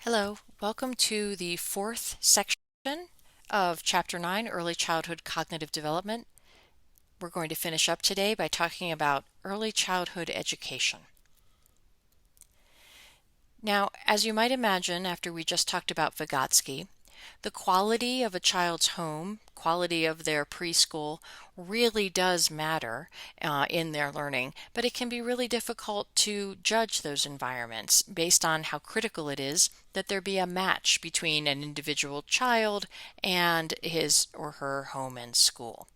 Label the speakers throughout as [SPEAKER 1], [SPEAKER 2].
[SPEAKER 1] Hello, welcome to the fourth section of Chapter 9, Early Childhood Cognitive Development. We're going to finish up today by talking about early childhood education. Now, as you might imagine, after we just talked about Vygotsky, the quality of a child's home, quality of their preschool, really does matter in their learning, but it can be really difficult to judge those environments based on how critical it is that there be a match between an individual child and his or her home and school.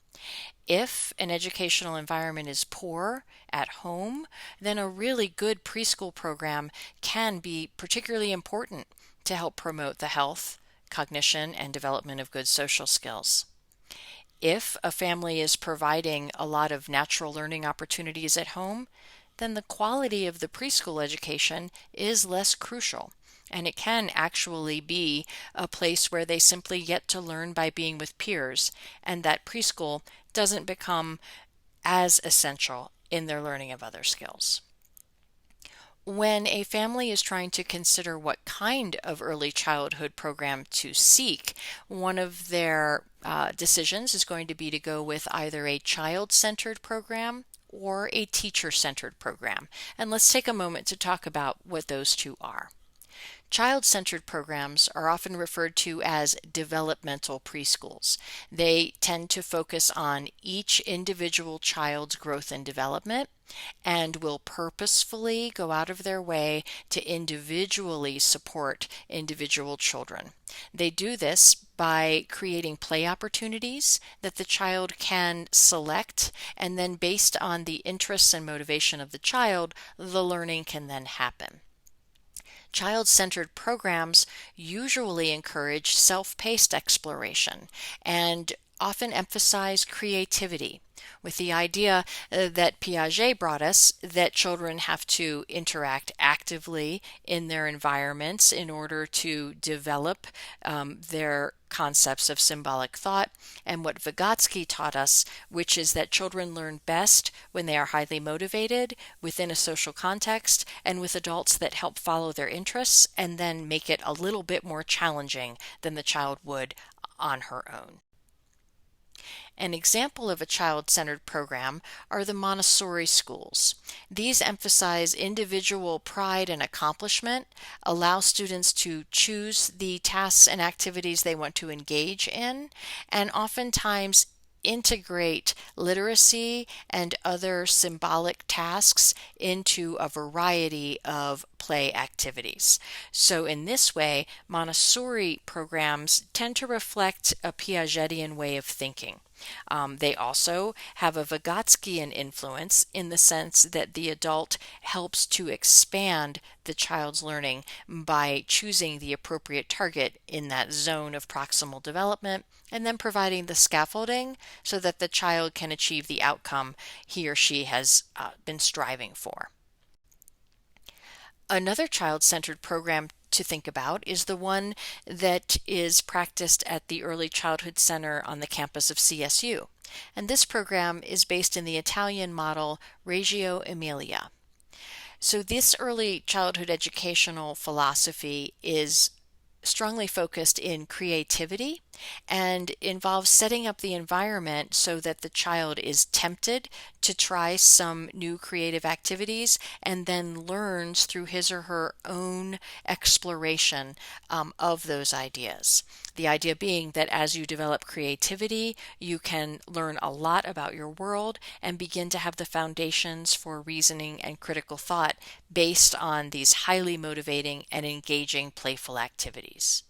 [SPEAKER 1] If an educational environment is poor at home, then a really good preschool program can be particularly important to help promote the health, cognition, and development of good social skills. If a family is providing a lot of natural learning opportunities at home, then the quality of the preschool education is less crucial, and it can actually be a place where they simply get to learn by being with peers, and that preschool doesn't become as essential in their learning of other skills. When a family is trying to consider what kind of early childhood program to seek, one of their decisions is going to be to go with either a child-centered program or a teacher-centered program. And let's take a moment to talk about what those two are. Child-centered programs are often referred to as developmental preschools. They tend to focus on each individual child's growth and development and will purposefully go out of their way to individually support individual children. They do this by creating play opportunities that the child can select, and then based on the interests and motivation of the child, the learning can then happen. Child-centered programs usually encourage self-paced exploration and often emphasize creativity, with the idea that Piaget brought us that children have to interact actively in their environments in order to develop their concepts of symbolic thought, and what Vygotsky taught us, which is that children learn best when they are highly motivated within a social context and with adults that help follow their interests and then make it a little bit more challenging than the child would on her own. An example of a child-centered program are the Montessori schools. These emphasize individual pride and accomplishment, allow students to choose the tasks and activities they want to engage in, and oftentimes integrate literacy and other symbolic tasks into a variety of play activities. So in this way, Montessori programs tend to reflect a Piagetian way of thinking. They also have a Vygotskyan influence in the sense that the adult helps to expand the child's learning by choosing the appropriate target in that zone of proximal development and then providing the scaffolding so that the child can achieve the outcome he or she has been striving for. Another child-centered program to think about is the one that is practiced at the Early Childhood Center on the campus of CSU. And this program is based in the Italian model Regio Emilia. So this early childhood educational philosophy is strongly focused in creativity and involves setting up the environment so that the child is tempted to try some new creative activities and then learns through his or her own exploration of those ideas. The idea being that as you develop creativity, you can learn a lot about your world and begin to have the foundations for reasoning and critical thought based on these highly motivating and engaging playful activities.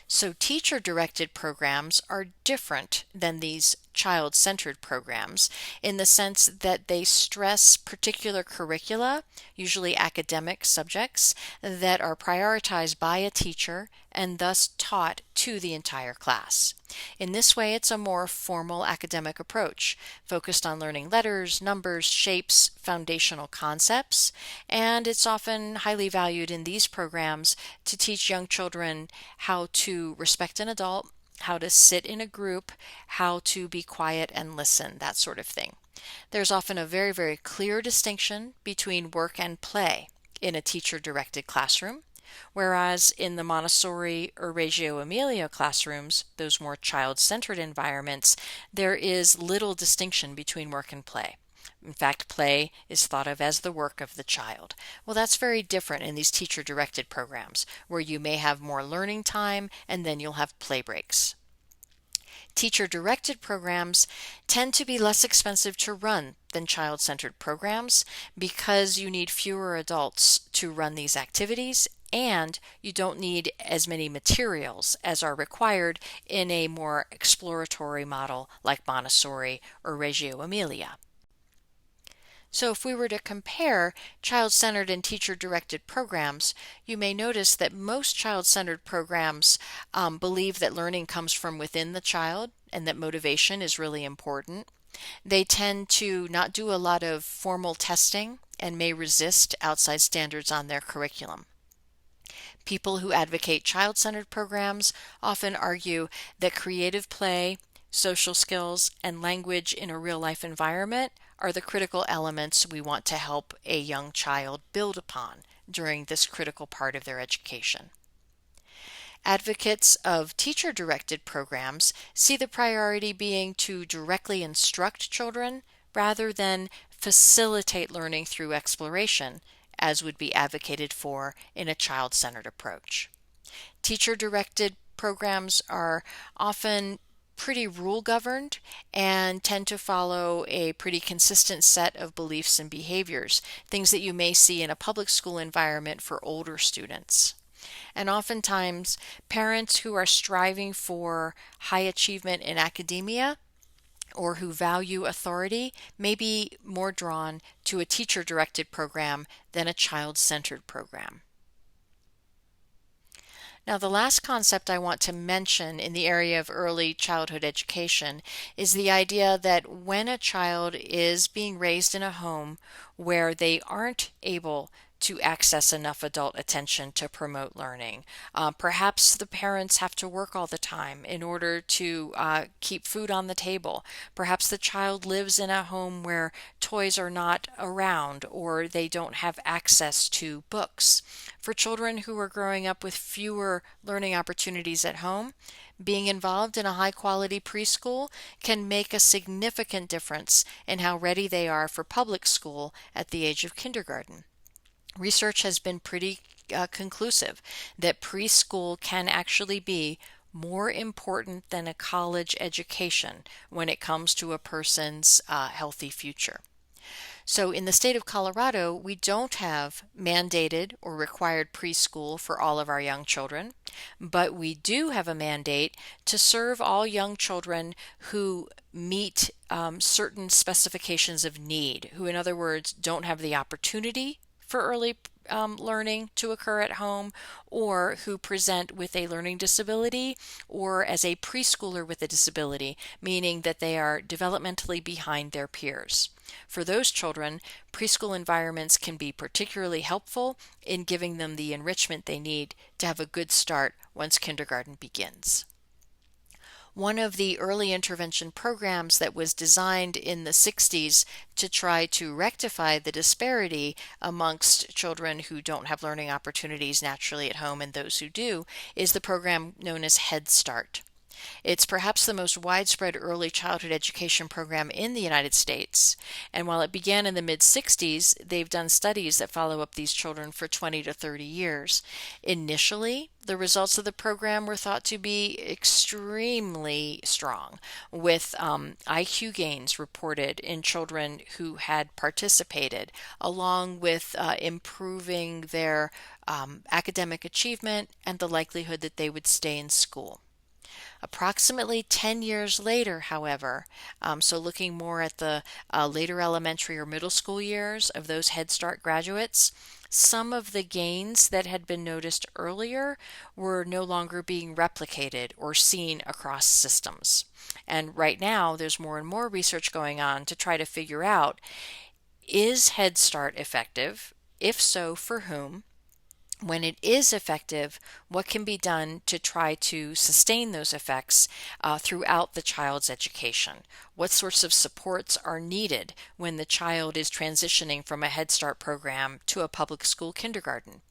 [SPEAKER 1] So teacher-directed programs are different than these child-centered programs in the sense that they stress particular curricula, usually academic subjects, that are prioritized by a teacher and thus taught to the entire class. In this way, it's a more formal academic approach, focused on learning letters, numbers, shapes, foundational concepts, and it's often highly valued in these programs to teach young children how to respect an adult, how to sit in a group, how to be quiet and listen, that sort of thing. There's often a very clear distinction between work and play in a teacher-directed classroom, Whereas in the Montessori or Regio Emilia classrooms, those more child-centered environments, there is little distinction between work and play. In fact, play is thought of as the work of the child. Well, that's very different in these teacher-directed programs, where you may have more learning time and then you'll have play breaks. Teacher-directed programs tend to be less expensive to run than child-centered programs because you need fewer adults to run these activities, and you don't need as many materials as are required in a more exploratory model like Montessori or Reggio Emilia. So if we were to compare child-centered and teacher-directed programs, you may notice that most child-centered programs believe that learning comes from within the child and that motivation is really important. They tend to not do a lot of formal testing and may resist outside standards on their curriculum. People who advocate child-centered programs often argue that creative play, social skills, and language in a real-life environment are the critical elements we want to help a young child build upon during this critical part of their education. Advocates of teacher-directed programs see the priority being to directly instruct children rather than facilitate learning through exploration, as would be advocated for in a child-centered approach. Teacher-directed programs are often pretty rule-governed and tend to follow a pretty consistent set of beliefs and behaviors, things that you may see in a public school environment for older students. And oftentimes, parents who are striving for high achievement in academia or who value authority may be more drawn to a teacher-directed program than a child-centered program. Now, the last concept I want to mention in the area of early childhood education is the idea that when a child is being raised in a home where they aren't able to access enough adult attention to promote learning. Perhaps the parents have to work all the time in order to keep food on the table. Perhaps the child lives in a home where toys are not around or they don't have access to books. For children who are growing up with fewer learning opportunities at home, being involved in a high-quality preschool can make a significant difference in how ready they are for public school at the age of kindergarten. Research has been pretty conclusive that preschool can actually be more important than a college education when it comes to a person's healthy future. So in the state of Colorado, we don't have mandated or required preschool for all of our young children, but we do have a mandate to serve all young children who meet certain specifications of need, who in other words don't have the opportunity for early learning to occur at home, or who present with a learning disability or as a preschooler with a disability, meaning that they are developmentally behind their peers. For those children, preschool environments can be particularly helpful in giving them the enrichment they need to have a good start once kindergarten begins. One of the early intervention programs that was designed in the 60s to try to rectify the disparity amongst children who don't have learning opportunities naturally at home and those who do is the program known as Head Start. It's perhaps the most widespread early childhood education program in the United States, and while it began in the mid-60s, they've done studies that follow up these children for 20 to 30 years. Initially, the results of the program were thought to be extremely strong, with IQ gains reported in children who had participated, along with improving their academic achievement and the likelihood that they would stay in school. Approximately 10 years later, however, so looking more at the later elementary or middle school years of those Head Start graduates, some of the gains that had been noticed earlier were no longer being replicated or seen across systems. And right now, there's more and more research going on to try to figure out, is Head Start effective? If so, for whom? When it is effective, what can be done to try to sustain those effects throughout the child's education? What sorts of supports are needed when the child is transitioning from a Head Start program to a public school kindergarten?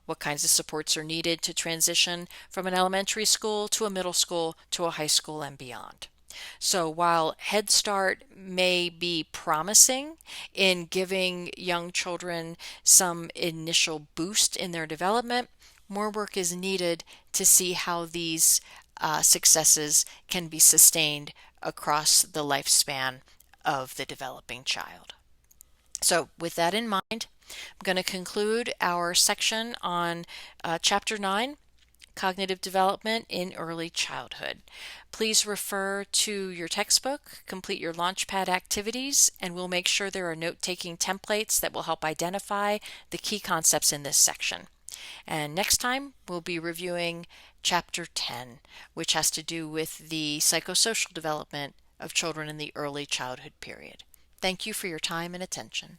[SPEAKER 1] what kinds of supports are needed to transition from an elementary school to a middle school to a high school and beyond. So while Head Start may be promising in giving young children some initial boost in their development, more work is needed to see how these successes can be sustained across the lifespan of the developing child. So with that in mind, I'm going to conclude our section on Chapter 9, Cognitive Development in Early Childhood. Please refer to your textbook, complete your Launchpad activities, and we'll make sure there are note-taking templates that will help identify the key concepts in this section. And next time, we'll be reviewing Chapter 10, which has to do with the psychosocial development of children in the early childhood period. Thank you for your time and attention.